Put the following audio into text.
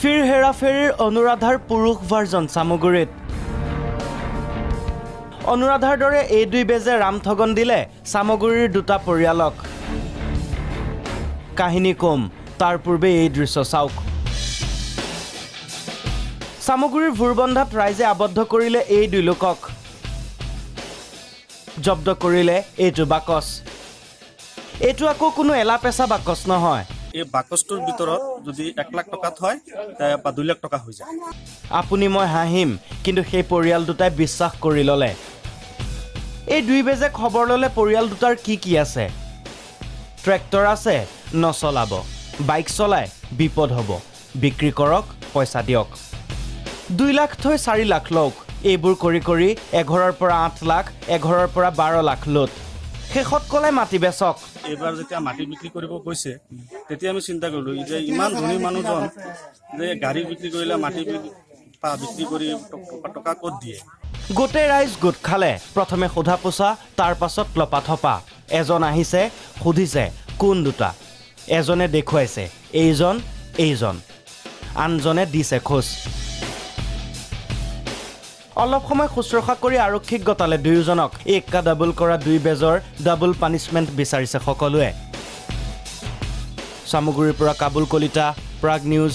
ফিৰ হেৰাফেৰীৰ অনুৰাধাৰ পুৰুষ ভাৰ্জন চামগুৰিত অনুৰাধাৰ দৰে এই দুই বেজে ৰামঠগন দিলে চামগুৰিৰ দুটা পৰিয়ালক কাহিনী কম তাৰ পূৰ্বে এই দৃশ্য চাওক চামগুৰিৰ ভুৰবন্ধাত ৰাইজে আবদ্ধ কৰিলে এই দুই লোকক জব্দ কৰিলে এইটো বাকচ এইটো আকৌ কোনো এলাপেচা বাকচ নহয় এই বাকচটোৰ ভিতৰত যদি 1 লাখ টকা হয় বা 2 লাখ টকা হৈ যায় আপুনি মই হাঁহিম কিন্তু সেই পৰিয়াল দুটাই বিশ্বাস কৰি ললে এই দুই বেজে খবৰ ললে পৰিয়াল দুটাৰ কি আছে ট্ৰেক্টৰ আছে নচলাব বাইক চলাই বিপদ হ'ব বিক্ৰী কৰক পইচা দিয়ক 2 লাখ থৈ 4 লাখ লওক এইবোৰ কৰি কৰি এঘৰৰ পৰা 8 লাখ এঘৰৰ পৰা 12 লাখ লোট শেষত কলে মাটি বেচক এবাৰ যেতিয়া মাটি বিক্ৰী কৰিব কৈছে তেতিয়া আমি চিন্তা কৰিলো যে ইমান ধনী মানুহজন যে গাড়ী বিক্ৰী কৰিলে মাটি বিক্ৰী কৰি টকা ক'ত দিয়ে গোটেই ৰাইজ গোট খালে প্ৰথমে সোধা পোছা তাৰ পাছত লপা থপা এজন আহিছে সুধিছে কোন দুটা এজনে দেখুৱাইছে এইজন আনজনে দিছে খোজ অলপ সময় খুচৰখা কৰি আৰক্ষীক গতালে দুয়োজনক একা ডাবল কৰা দুই বেজৰ ডাবল পানিশমেন্ট বিচাৰিছে সকলোৱে চামগুৰিৰ পৰা কাবুল কলিতা প্ৰাগ নিউজ